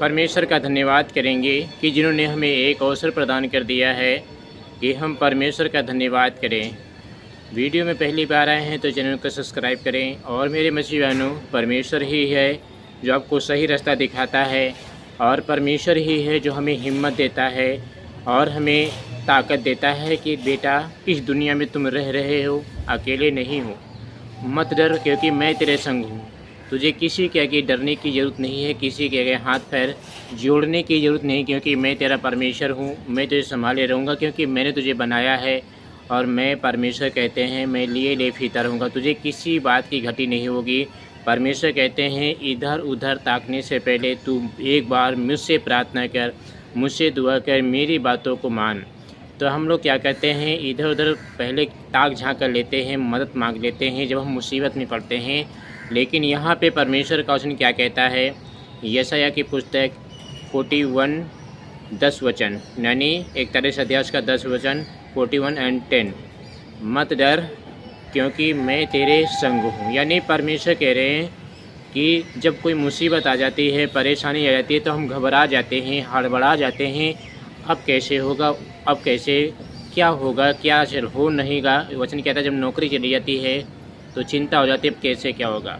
परमेश्वर का धन्यवाद करेंगे कि जिन्होंने हमें एक अवसर प्रदान कर दिया है कि हम परमेश्वर का धन्यवाद करें। वीडियो में पहली बार आए हैं तो चैनल को सब्सक्राइब करें। और मेरे मसीह बहनों, परमेश्वर ही है जो आपको सही रास्ता दिखाता है, और परमेश्वर ही है जो हमें हिम्मत देता है और हमें ताकत देता है कि बेटा, इस दुनिया में तुम रह रहे हो, अकेले नहीं हो, मत डर क्योंकि मैं तेरे संग हूँ। तुझे किसी के आगे डरने की ज़रूरत नहीं है, किसी के आगे हाथ पैर जोड़ने की ज़रूरत नहीं, क्योंकि मैं तेरा परमेश्वर हूँ। मैं तुझे संभाले रहूँगा क्योंकि मैंने तुझे बनाया है। और मैं परमेश्वर कहते हैं, मैं लिए ले फीता रहूँगा, तुझे किसी बात की घटी नहीं होगी। परमेश्वर कहते हैं, इधर उधर ताकने से पहले तू एक बार मुझसे प्रार्थना कर, मुझसे दुआ कर, मेरी बातों को मान। तो हम लोग क्या करते हैं, इधर उधर पहले ताक झाँक कर लेते हैं, मदद मांग लेते हैं जब हम मुसीबत में पड़ते हैं। लेकिन यहाँ पे परमेश्वर का वचन क्या कहता है, यशायाह की पुस्तक 41 10 वचन, यानी 41 अध्याय का 10 वचन 41 और 10, मत डर क्योंकि मैं तेरे संग हूँ। यानी परमेश्वर कह रहे हैं कि जब कोई मुसीबत आ जाती है, परेशानी आ जाती है, तो हम घबरा जाते हैं, हड़बड़ा जाते हैं। अब कैसे होगा, अब कैसे क्या होगा, क्या हो नहींगा। वचन कहता है जब नौकरी चली जाती है तो चिंता हो जाती है, अब कैसे क्या होगा।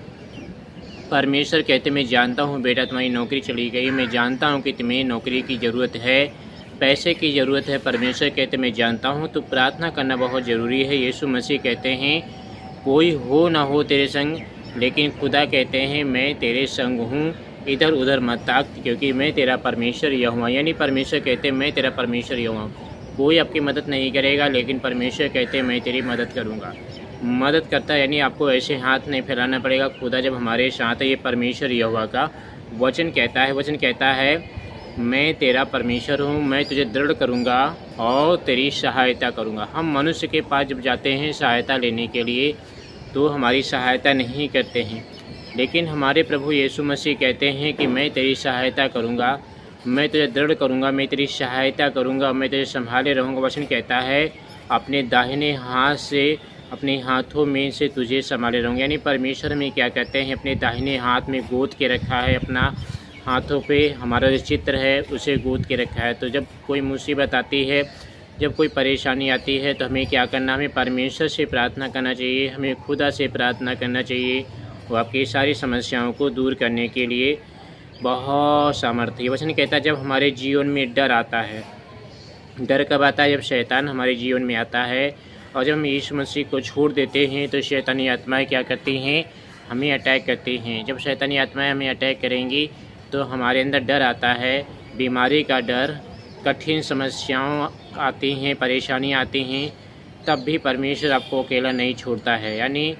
परमेश्वर कहते, मैं जानता हूँ बेटा तुम्हारी नौकरी चली गई, मैं जानता हूँ कि तुम्हें नौकरी की ज़रूरत है, पैसे की ज़रूरत है। परमेश्वर कहते, मैं जानता हूँ, तो प्रार्थना करना बहुत ज़रूरी है। यीशु मसीह कहते हैं, कोई हो ना हो तेरे संग, लेकिन खुदा कहते हैं मैं तेरे संग हूँ, इधर उधर मत ताक क्योंकि मैं तेरा परमेश्वर यहोवा। यानी परमेश्वर कहते हैं मैं तेरा परमेश्वर यहोवा। कोई आपकी मदद नहीं करेगा, लेकिन परमेश्वर कहते हैं मैं तेरी मदद करूँगा। मदद करता है, यानी आपको ऐसे हाथ नहीं फैलाना पड़ेगा। खुदा जब हमारे साथ है, ये परमेश्वर यहोवा का वचन कहता है। वचन कहता है मैं तेरा परमेश्वर हूँ, मैं तुझे दृढ़ करूँगा और तेरी सहायता करूँगा। हम मनुष्य के पास जब जाते हैं सहायता लेने के लिए, तो हमारी सहायता नहीं करते हैं, लेकिन हमारे प्रभु यीशु मसीह कहते हैं कि मैं तेरी सहायता करूँगा, मैं तुझे दृढ़ करूँगा, मैं तेरी सहायता करूँगा, मैं तुझे संभाले रहूँगा। वचन कहता है अपने दाहिने हाथ से, अपने हाथों में से तुझे संभाले रहूँगा। यानी परमेश्वर में क्या कहते हैं, अपने दाहिने हाथ में गोद के रखा है, अपना हाथों पे हमारा जो चित्र है उसे गोद के रखा है। तो जब कोई मुसीबत आती है, जब कोई परेशानी आती है, तो हमें क्या करना, हमें परमेश्वर से प्रार्थना करना चाहिए, हमें खुदा से प्रार्थना करना चाहिए। वो आपकी सारी समस्याओं को दूर करने के लिए बहुत सामर्थ्य है। वचन कहता है जब हमारे जीवन में डर आता है, डर कब आता है, जब शैतान हमारे जीवन में आता है। और जब हम यीशु मसीह को छोड़ देते हैं तो शैतानी आत्माएं क्या करती हैं, हमें अटैक करती हैं। जब शैतानी आत्माएं हमें अटैक करेंगी तो हमारे अंदर डर आता है, बीमारी का डर, कठिन समस्याओं आती हैं, परेशानी आती हैं, तब भी परमेश्वर आपको अकेला नहीं छोड़ता है। यानी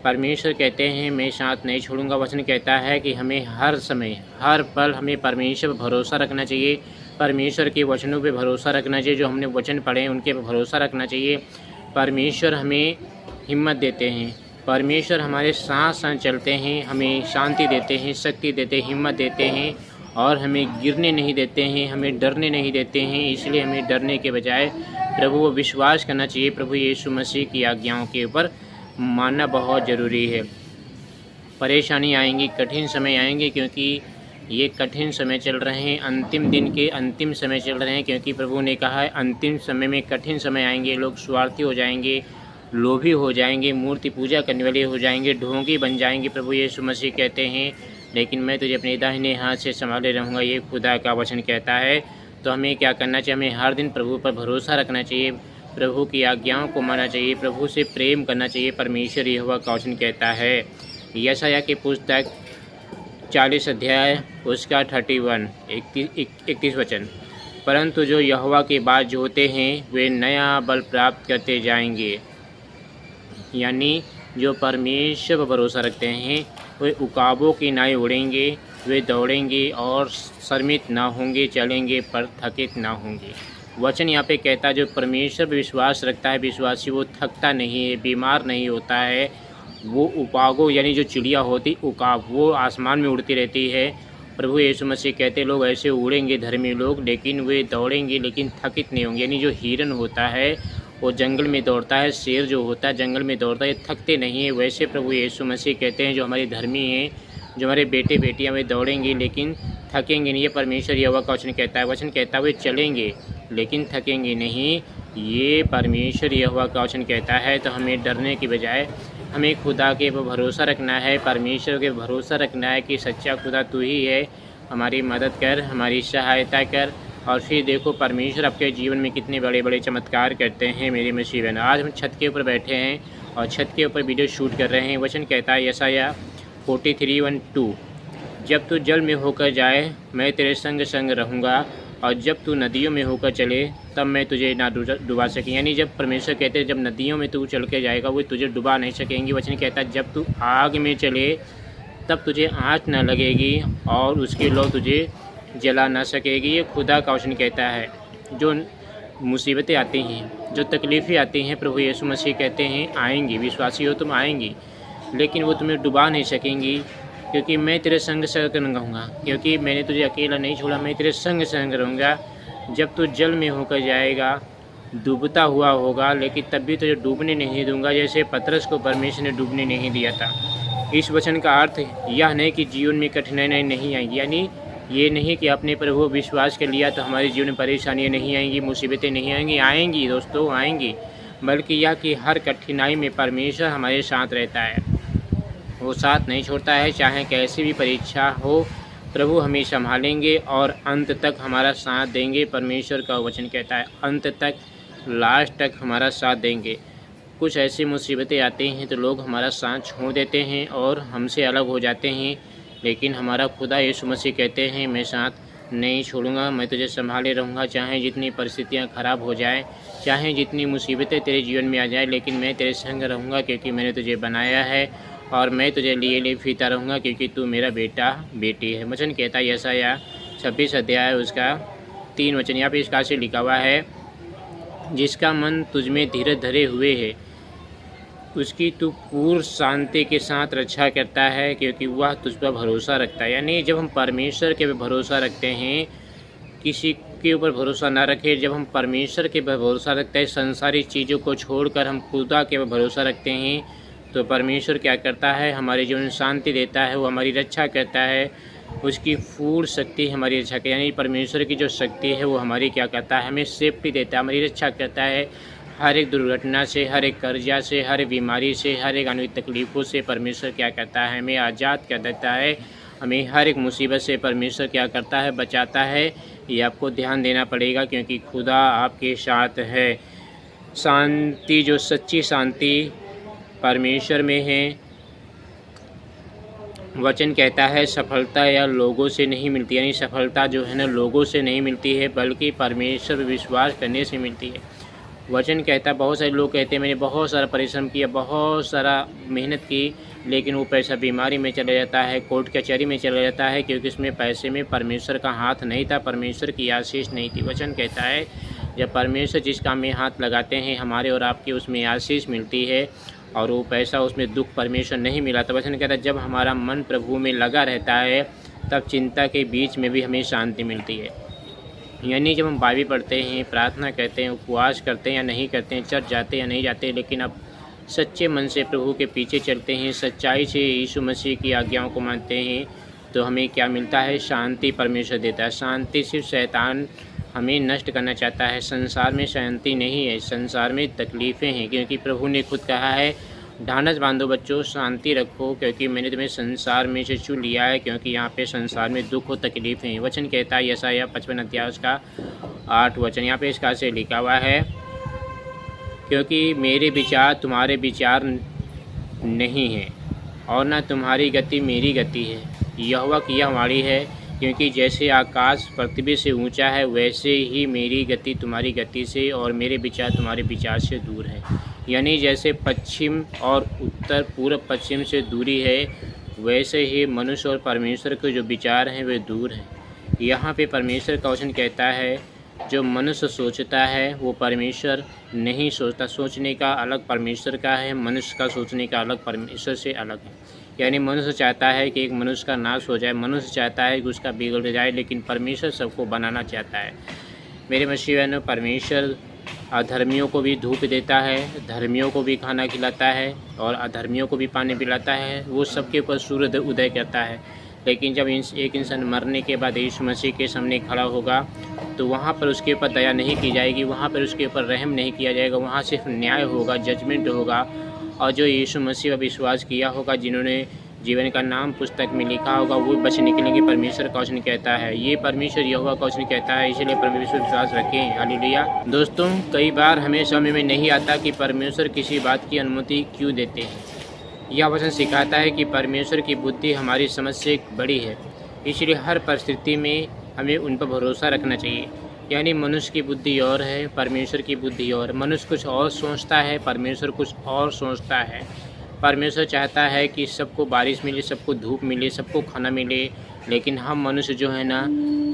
परमेश्वर कहते हैं मैं साथ नहीं छोड़ूंगा। वचन कहता है कि हमें हर समय, हर पल हमें परमेश्वर पर भरोसा रखना चाहिए, परमेश्वर के वचनों पे भरोसा रखना चाहिए। जो हमने वचन पढ़े उनके पर भरोसा रखना चाहिए। परमेश्वर हमें हिम्मत देते हैं, परमेश्वर हमारे साथ साथ चलते हैं, हमें शांति देते हैं, शक्ति देते हैं, हिम्मत देते हैं, और हमें गिरने नहीं देते हैं, हमें डरने नहीं देते हैं। इसलिए हमें डरने के बजाय प्रभु को विश्वास करना चाहिए। प्रभु यीशु मसीह की आज्ञाओं के ऊपर मानना बहुत ज़रूरी है। परेशानी आएंगी, कठिन समय आएंगे, क्योंकि ये कठिन समय चल रहे हैं, अंतिम दिन के अंतिम समय चल रहे हैं। क्योंकि प्रभु ने कहा है अंतिम समय में कठिन समय आएंगे, लोग स्वार्थी हो जाएंगे, लोभी हो जाएंगे, मूर्ति पूजा करने वाले हो जाएंगे, ढोंगी बन जाएंगे। प्रभु यीशु मसीह कहते हैं लेकिन मैं तुझे अपने दाहिने हाथ से संभाले रहूँगा, ये खुदा का वचन कहता है। तो हमें क्या करना चाहिए, हमें हर दिन प्रभु पर भरोसा रखना चाहिए, प्रभु की आज्ञाओं को मानना चाहिए, प्रभु से प्रेम करना चाहिए। परमेश्वर यहोवा का वचन कहता है, यशायाह की पुस्तक 40 अध्याय उसका 31 वचन, परंतु जो यहोवा की बात जोते हैं वे नया बल प्राप्त करते जाएंगे। यानी जो परमेश्वर पर भरोसा रखते हैं वे उकाबों की नाई उड़ेंगे, वे दौड़ेंगे और शर्मित ना होंगे, चलेंगे पर थकित ना होंगे। वचन यहाँ पे कहता है जो परमेश्वर पर विश्वास रखता है विश्वासी, वो थकता नहीं है, बीमार नहीं होता है। वो उकाबों यानी जो चिड़िया होती उकाब, वो आसमान में उड़ती रहती है। प्रभु यीशु मसीह कहते लोग ऐसे उड़ेंगे धर्मी लोग, लेकिन वे दौड़ेंगे लेकिन थकित नहीं होंगे। यानी जो हिरन होता है वो जंगल में दौड़ता है, शेर जो होता है जंगल में दौड़ता है, थकते नहीं है। वैसे प्रभु यीशु मसीह कहते हैं जो हमारे धर्मी हैं, जो हमारे बेटे बेटियां वे दौड़ेंगे लेकिन थकेंगे नहीं, ये परमेश्वर यहोवा का वचन कहता है। वचन कहता है वे चलेंगे लेकिन थकेंगे नहीं, ये परमेश्वर यहोवा का वचन कहता है। तो हमें डरने की बजाय हमें खुदा के ऊपर भरोसा रखना है, परमेश्वर के भरोसा रखना है कि सच्चा खुदा तू ही है, हमारी मदद कर, हमारी सहायता कर। और फिर देखो परमेश्वर आपके जीवन में कितने बड़े बड़े चमत्कार करते हैं। मेरे मसीह बहन, आज हम छत के ऊपर बैठे हैं और छत के ऊपर वीडियो शूट कर रहे हैं। वचन कहता है यशायाह 43:1-2, जब तू जल में होकर जाए मैं तेरे संग संग रहूँगा, और जब तू नदियों में होकर चले तब मैं तुझे ना डुबा सकें। यानी जब परमेश्वर कहते हैं जब नदियों में तू चल के जाएगा वो तुझे डुबा नहीं सकेंगी। वचन कहता है जब तू आग में चले तब तुझे आँच न लगेगी और उसकी लौ तुझे जला ना सकेगी। ये खुदा का वचन कहता है। जो मुसीबतें आती हैं, जो तकलीफ़ें आती हैं, प्रभु यीशु मसीह कहते हैं आएंगी, विश्वासी हो तुम आएंगी, लेकिन वो तुम्हें डुबा नहीं सकेंगी, क्योंकि मैं तेरे संग संग रहूँगा, क्योंकि मैंने तुझे अकेला नहीं छोड़ा, मैं तेरे संग संग रहूँगा। जब तू जल में होकर जाएगा, डूबता हुआ होगा, लेकिन तब भी तुझे डूबने नहीं दूंगा, जैसे पतरस को परमेश्वर ने डूबने नहीं दिया था। इस वचन का अर्थ यह नहीं कि जीवन में कठिनाई नहीं आएंगी, यानी ये नहीं कि अपने प्रभु विश्वास कर लिया तो हमारे जीवन में परेशानियाँ नहीं आएंगी, मुसीबतें नहीं आएंगी। आएंगी दोस्तों, आएंगी, बल्कि यह कि हर कठिनाई में परमेश्वर हमारे साथ रहता है, वो साथ नहीं छोड़ता है। चाहे कैसी भी परीक्षा हो, प्रभु हमें संभालेंगे और अंत तक हमारा साथ देंगे। परमेश्वर का वचन कहता है अंत तक, लास्ट तक हमारा साथ देंगे। कुछ ऐसी मुसीबतें आती हैं तो लोग हमारा साथ छोड़ देते हैं और हमसे अलग हो जाते हैं, लेकिन हमारा खुदा यीशु मसीह कहते हैं मैं साथ नहीं छोड़ूंगा, मैं तुझे संभाले रहूँगा। चाहे जितनी परिस्थितियाँ ख़राब हो जाएं, चाहे जितनी मुसीबतें तेरे जीवन में आ जाए, लेकिन मैं तेरे संग रहूँगा, क्योंकि मैंने तुझे बनाया है और मैं तुझे लिए फीता रहूँगा, क्योंकि तू मेरा बेटा बेटी है। वचन कहता है यशायाह 26 अध्याय उसका 3 वचन, यहाँ पे इस प्रकार से लिखा हुआ है, जिसका मन तुझमें धीरज धरे हुए है उसकी तू पूर्ण शांति के साथ रक्षा करता है, क्योंकि वह तुझ पर भरोसा रखता है। यानी जब हम परमेश्वर के भरोसा रखते हैं, किसी के ऊपर भरोसा ना रखें, जब हम परमेश्वर के भरोसा रखते हैं, संसारी चीज़ों को छोड़कर हम खुदा के भरोसा रखते हैं, तो परमेश्वर क्या करता है, हमारे जीवन में शांति देता है, वो हमारी रक्षा करता है, उसकी पूर्ण शक्ति हमारी रक्षा करती है। यानी परमेश्वर की जो शक्ति है वो हमारी क्या करता है, हमें सेफ्टी देता है, हमारी रक्षा करता है। हर एक दुर्घटना से, हर एक कर्जा से, हर एक बीमारी से, हर एक आने वाली तकलीफ़ों से परमेश्वर क्या करता है, हमें आज़ाद कर देता है। हमें हर एक मुसीबत से परमेश्वर क्या करता है, बचाता है। ये आपको ध्यान देना पड़ेगा, क्योंकि खुदा आपके साथ है। शांति, जो सच्ची शांति परमेश्वर में है। वचन कहता है सफलता या लोगों से नहीं मिलती, यानी सफलता जो है ना लोगों से नहीं मिलती है, बल्कि परमेश्वर पर विश्वास करने से मिलती है। वचन कहता है, बहुत सारे लोग कहते हैं मैंने बहुत सारा परिश्रम किया, बहुत सारा मेहनत की, लेकिन वो पैसा बीमारी में चला जाता है, कोर्ट कचहरी में चला जाता है, क्योंकि उसमें पैसे में परमेश्वर का हाथ नहीं था, परमेश्वर की आशीष नहीं थी। वचन कहता है जब परमेश्वर जिस काम में हाथ लगाते हैं, हमारे और आपकी उसमें आशीष मिलती है, और वो पैसा उसमें दुख परमेश्वर नहीं मिला। तो वचन कहता है जब हमारा मन प्रभु में लगा रहता है, तब चिंता के बीच में भी हमें शांति मिलती है। यानी जब हम बाइबल पढ़ते हैं, प्रार्थना करते हैं, उपवास करते हैं या नहीं करते हैं, चर्च जाते हैं या नहीं जाते, लेकिन अब सच्चे मन से प्रभु के पीछे चलते हैं, सच्चाई से यीशु मसीह की आज्ञाओं को मानते हैं, तो हमें क्या मिलता है, शांति परमेश्वर देता है। शांति सिर्फ शैतान हमें नष्ट करना चाहता है। संसार में शांति नहीं है, संसार में तकलीफ़ें हैं, क्योंकि प्रभु ने खुद कहा है ढांढस बांधो बच्चों, शांति रखो, क्योंकि मैंने तुम्हें संसार में से चुन लिया है, क्योंकि यहाँ पे संसार में दुख और तकलीफ़ें हैं। वचन कहता है यशायाह 55 अध्याय उसका 8 वचन, यहाँ पे इसका से लिखा हुआ है, क्योंकि मेरे विचार तुम्हारे विचार नहीं हैं और न तुम्हारी गति मेरी गति है, यहोवा की यह वाणी है, क्योंकि जैसे आकाश पृथ्वी से ऊंचा है, वैसे ही मेरी गति तुम्हारी गति से और मेरे विचार तुम्हारे विचार से दूर है। यानी जैसे पश्चिम और उत्तर पूर्व पश्चिम से दूरी है, वैसे ही मनुष्य और परमेश्वर के जो विचार हैं वे दूर हैं। यहाँ पे परमेश्वर का वचन कहता है जो मनुष्य सोचता है वो परमेश्वर नहीं सोचता। सोचने का अलग परमेश्वर का है, मनुष्य का सोचने का अलग परमेश्वर से अलग है। यानी मनुष्य चाहता है कि एक मनुष्य का नाश हो जाए, मनुष्य चाहता है कि उसका बिगड़ जाए, लेकिन परमेश्वर सबको बनाना चाहता है। मेरे मसीह बहनों, परमेश्वर अधर्मियों को भी धूप देता है, धर्मियों को भी खाना खिलाता है और अधर्मियों को भी पानी पिलाता है। वो सबके ऊपर सूर्य उदय करता है। लेकिन जब एक इंसान मरने के बाद यीशु मसीह के सामने खड़ा होगा तो वहाँ पर उसके ऊपर दया नहीं की जाएगी, वहाँ पर उसके ऊपर रहम नहीं किया जाएगा, वहाँ सिर्फ न्याय होगा, जजमेंट होगा। और जो यीशु मसीह पर विश्वास किया होगा, जिन्होंने जीवन का नाम पुस्तक में लिखा होगा, वो बच निकलेंगे। परमेश्वर का वचन कहता है, ये परमेश्वर यहोवा का वचन कहता है, इसलिए परमेश्वर विश्वास रखें। हालेलुया। दोस्तों, कई बार हमें समझ में नहीं आता कि परमेश्वर किसी बात की अनुमति क्यों देते हैं। यह वचन सिखाता है कि परमेश्वर की बुद्धि हमारी समझ से बड़ी है, इसलिए हर परिस्थिति में हमें उन पर भरोसा रखना चाहिए। यानी मनुष्य की बुद्धि और है, परमेश्वर की बुद्धि और। मनुष्य कुछ और सोचता है, परमेश्वर कुछ और सोचता है। परमेश्वर चाहता है कि सबको बारिश मिले, सबको धूप मिले, सबको खाना मिले, लेकिन हम मनुष्य जो है ना,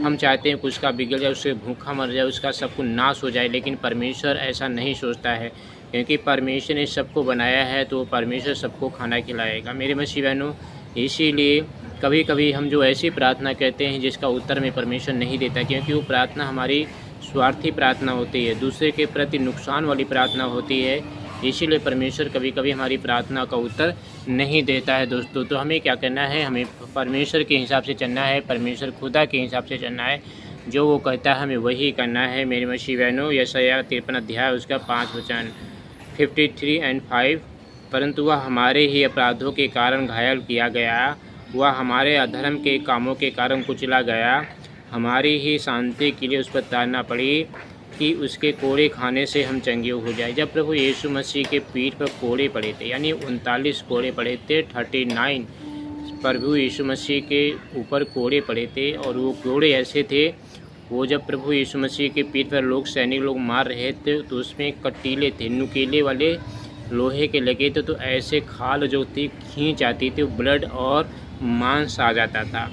हम चाहते हैं कि उसका बिगड़ जाए, उससे भूखा मर जाए, उसका सब कुछ नाश हो जाए। लेकिन परमेश्वर ऐसा नहीं सोचता है, क्योंकि परमेश्वर ने सबको बनाया है तो परमेश्वर सबको खाना खिलाएगा। मेरे मसीह बहनों, इसीलिए कभी कभी हम जो ऐसी प्रार्थना कहते हैं जिसका उत्तर में परमेश्वर नहीं देता, क्योंकि वो प्रार्थना हमारी स्वार्थी प्रार्थना होती है, दूसरे के प्रति नुकसान वाली प्रार्थना होती है। इसीलिए परमेश्वर कभी कभी हमारी प्रार्थना का उत्तर नहीं देता है। दोस्तों, तो हमें क्या करना है? हमें परमेश्वर के हिसाब से चलना है, परमेश्वर खुदा के हिसाब से चलना है। जो वो कहता है हमें वही करना है। मेरे मसीह बहनों, यशायाह 53 अध्याय उसका 5 वचन 53 और 5, परंतु वह हमारे ही अपराधों के कारण घायल किया गया, वह हमारे अधर्म के कामों के कारण कुचला गया, हमारी ही शांति के लिए उस पर ताड़ना पड़ी कि उसके कोड़े खाने से हम चंगे हो जाए। जब प्रभु यीशु मसीह के पीठ पर कोड़े पड़े थे, यानी 39 कोड़े पड़े थे, 39 प्रभु यीशु मसीह के ऊपर कोड़े पड़े थे। और वो कोड़े ऐसे थे, वो जब प्रभु यीशु मसीह के पीठ पर सैनिक लोग मार रहे थे तो उसमें कटीले थे, नुकीले वाले लोहे के लगे थे, तो ऐसे खाल जो थी खींच आती थी, ब्लड और मांस आ जाता था,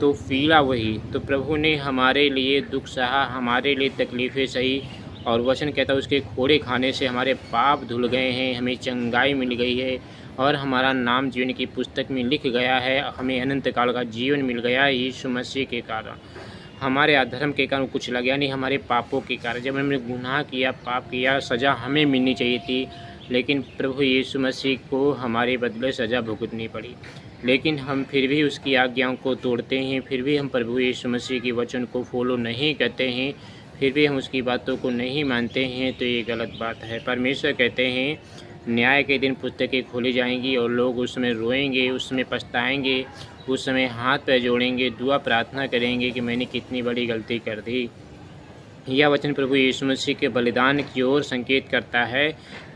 तो पीड़ा वही। तो प्रभु ने हमारे लिए दुख सहा, हमारे लिए तकलीफ़ें सही, और वचन कहता है उसके कोड़े खाने से हमारे पाप धुल गए हैं, हमें चंगाई मिल गई है, और हमारा नाम जीवन की पुस्तक में लिख गया है, हमें अनंत काल का जीवन मिल गया है यीशु मसीह के कारण। हमारे अधर्म के कारण कुछ लग गया नहीं, हमारे पापों के कारण। जब हमने गुनाह किया, पाप किया, सज़ा हमें मिलनी चाहिए थी, लेकिन प्रभु यीशु मसीह को हमारे बदले सज़ा भुगतनी पड़ी। लेकिन हम फिर भी उसकी आज्ञाओं को तोड़ते हैं, फिर भी हम प्रभु यीशु मसीह के वचन को फॉलो नहीं करते हैं, फिर भी हम उसकी बातों को नहीं मानते हैं, तो ये गलत बात है। परमेश्वर कहते हैं न्याय के दिन पुस्तकें खोली जाएंगी और लोग उसमें रोएंगे, उसमें पछताएंगे, उस समय हाथ पैर जोड़ेंगे, दुआ प्रार्थना करेंगे कि मैंने कितनी बड़ी गलती कर दी। यह वचन प्रभु यीशु मसीह के बलिदान की ओर संकेत करता है,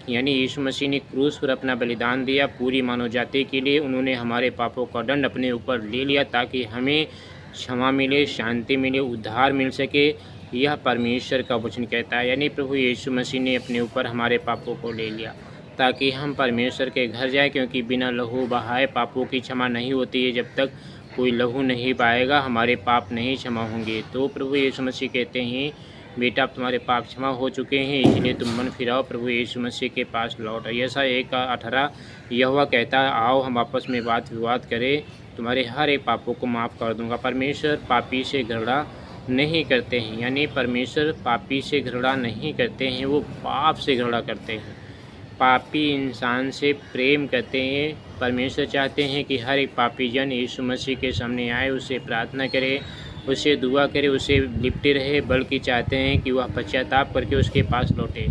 यानी यीशु मसीह ने क्रूस पर अपना बलिदान दिया पूरी मानव जाति के लिए। उन्होंने हमारे पापों का दंड अपने ऊपर ले लिया ताकि हमें क्षमा मिले, शांति मिले, उद्धार मिल सके। यह परमेश्वर का वचन कहता है, यानी प्रभु यीशु मसीह ने अपने ऊपर हमारे पापों को ले लिया ताकि हम परमेश्वर के घर जाएं, क्योंकि बिना लहू बहाए पापों की क्षमा नहीं होती है। जब तक कोई लहू नहीं पाएगा हमारे पाप नहीं क्षमा होंगे। तो प्रभु यीशु मसीह कहते हैं बेटा, अब तुम्हारे पाप क्षमा हो चुके हैं, इसलिए तुम मन फिराओ, प्रभु यीशु मसीह के पास लौट। यशायाह 1:18 यहोवा कहता है, आओ हम आपस में बात विवाद करें, तुम्हारे हर एक पापों को माफ़ कर दूंगा। परमेश्वर पापी से घृणा नहीं करते हैं, यानी परमेश्वर पापी से घृणा नहीं करते हैं, वो पाप से घृणा करते हैं। पापी इंसान से प्रेम करते हैं। परमेश्वर चाहते हैं कि हर एक पापी जन यीशु मसीह के सामने आए, उससे प्रार्थना करे, उससे दुआ करे, उससे लिपटे रहे, बल्कि चाहते हैं कि वह पश्चाताप करके उसके पास लौटे।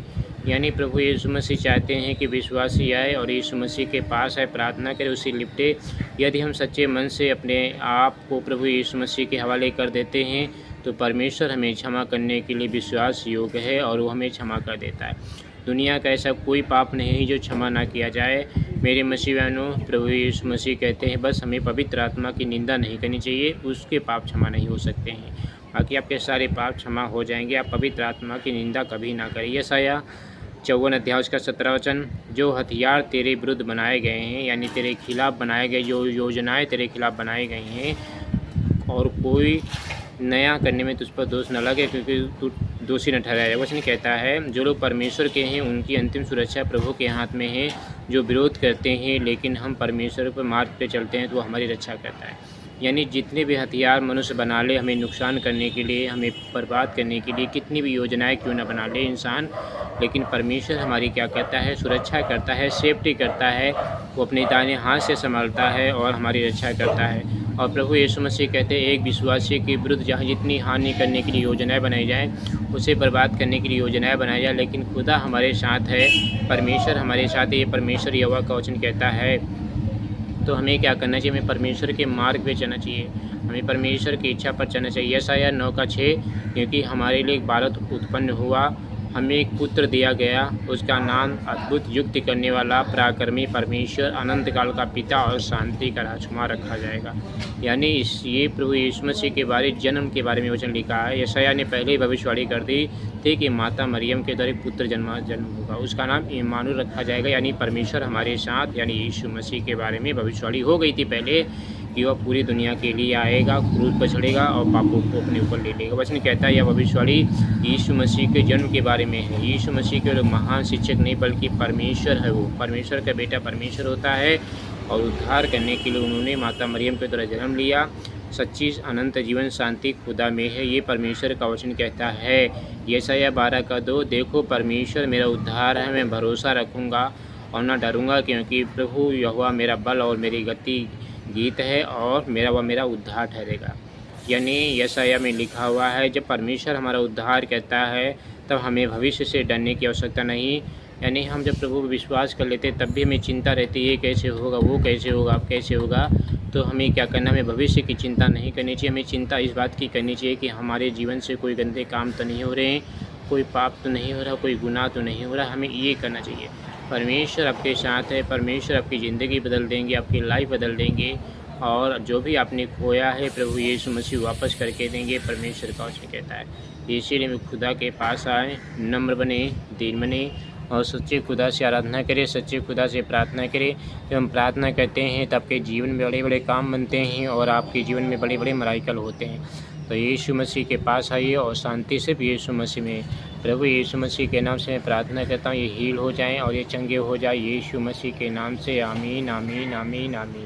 यानी प्रभु यीशु मसीह चाहते हैं कि विश्वासी आए और यीशु मसीह के पास आए, प्रार्थना करे, उससे लिपटे। यदि हम सच्चे मन से अपने आप को प्रभु यीशु मसीह के हवाले कर देते हैं तो परमेश्वर हमें क्षमा करने के लिए विश्वास योग्य है और वो हमें क्षमा कर देता है। दुनिया का ऐसा कोई पाप नहीं है जो क्षमा ना किया जाए। मेरे मसीह बहनों, प्रभु यीशु मसीह कहते हैं बस हमें पवित्र आत्मा की निंदा नहीं करनी चाहिए, उसके पाप क्षमा नहीं हो सकते हैं, बाकी आपके सारे पाप क्षमा हो जाएंगे। आप पवित्र आत्मा की निंदा कभी ना करें। यशायाह 54 अध्याय उसका 17 वचन, जो हथियार तेरे विरुद्ध बनाए गए हैं, यानी तेरे खिलाफ बनाए गए, जो योजनाएं तेरे खिलाफ बनाई गई हैं, और कोई नया करने में तुझ पर दोष न लगे, क्योंकि तू दोषी न ठहराया। वचन कहता है जो लोग परमेश्वर के हैं उनकी अंतिम सुरक्षा प्रभु के हाथ में है। जो विरोध करते हैं लेकिन हम परमेश्वर पर मार्ग पे चलते हैं तो वो हमारी रक्षा करता है। यानी जितने भी हथियार मनुष्य बना ले हमें नुकसान करने के लिए, हमें बर्बाद करने के लिए, कितनी भी योजनाएं क्यों न बना ले इंसान, लेकिन परमेश्वर हमारी क्या करता है, सुरक्षा करता है, सेफ्टी करता है, वो अपने दाहिने हाथ से संभालता है और हमारी रक्षा करता है। और प्रभु यीशु मसीह कहते हैं एक विश्वासी के विरुद्ध जहाँ जितनी हानि करने के लिए योजनाएं बनाई जाएँ, उसे बर्बाद करने के लिए योजनाएं बनाई जाए, लेकिन खुदा हमारे साथ है, परमेश्वर हमारे साथ है। ये परमेश्वर यहोवा का वचन कहता है। तो हमें क्या करना चाहिए? हमें परमेश्वर के मार्ग पे चलना चाहिए, हमें परमेश्वर की इच्छा पर चलना चाहिए। यशायाह 9:6 क्योंकि हमारे लिए एक बालक उत्पन्न हुआ, हमें एक पुत्र दिया गया, उसका नाम अद्भुत युक्ति करने वाला, पराक्रमी परमेश्वर, अनंत काल का पिता और शांति का राजकुमार रखा जाएगा। यानी ये प्रभु यीशु मसीह के बारे जन्म के बारे में वचन लिखा है। यशायाह ने पहले ही भविष्यवाणी कर दी थी कि माता मरियम के द्वारा एक पुत्र जन्म होगा, उसका नाम इम्मानुएल रखा जाएगा, यानी परमेश्वर हमारे साथ, यानी यीशु मसीह के बारे में भविष्यवाणी हो गई थी पहले कि वह पूरी दुनिया के लिए आएगा, क्रूस पर चढ़ेगा और पापों को अपने ऊपर ले लेगा। वचन कहता है यह भविष्यवाणी यीशु मसीह के जन्म के बारे में है। यीशु मसीह के महान शिक्षक नहीं बल्कि परमेश्वर है, वो परमेश्वर का बेटा परमेश्वर होता है और उद्धार करने के लिए उन्होंने माता मरियम के द्वारा जन्म लिया। सच्ची अनंत जीवन शांति खुदा में है, ये परमेश्वर का वचन कहता है। यशायाह 12:2 देखो परमेश्वर मेरा उद्धार है, मैं भरोसा रखूँगा और न डरूँगा, क्योंकि प्रभु यहोवा मेरा बल और मेरी गति गीत है और मेरा उद्धार ठहरेगा। यानी यशायाह में लिखा हुआ है जब परमेश्वर हमारा उद्धार कहता है तब हमें भविष्य से डरने की आवश्यकता नहीं। यानी हम जब प्रभु पर विश्वास कर लेते तब भी हमें चिंता रहती है कैसे होगा, वो कैसे होगा, अब कैसे होगा। तो हमें क्या करना, हमें भविष्य की चिंता नहीं करनी चाहिए। हमें चिंता इस बात की करनी चाहिए कि हमारे जीवन से कोई गंदे काम तो नहीं हो रहे हैं, कोई पाप तो नहीं हो रहा, कोई गुनाह तो नहीं हो रहा। हमें ये करना चाहिए। परमेश्वर आपके साथ है, परमेश्वर आपकी ज़िंदगी बदल देंगे, आपकी लाइफ बदल देंगे और जो भी आपने खोया है प्रभु यीशु मसीह वापस करके देंगे, परमेश्वर का वचन कहता है। इसीलिए खुदा के पास आए, नम्र बने, दीन बने और सच्चे खुदा से आराधना करें, सच्चे खुदा से प्रार्थना करें। जब हम प्रार्थना करते हैं तो आपके जीवन में बड़े बड़े काम बनते हैं और आपके जीवन में बड़े बड़े मिराकल होते हैं। तो यीशु मसीह के पास आइए और शांति सिर्फ यीशु मसीह में। प्रभु यीशु मसीह के नाम से मैं प्रार्थना करता हूँ ये हील हो जाएं और ये चंगे हो जाए यीशु मसीह के नाम से। आमीन आमीन आमीन आमीन।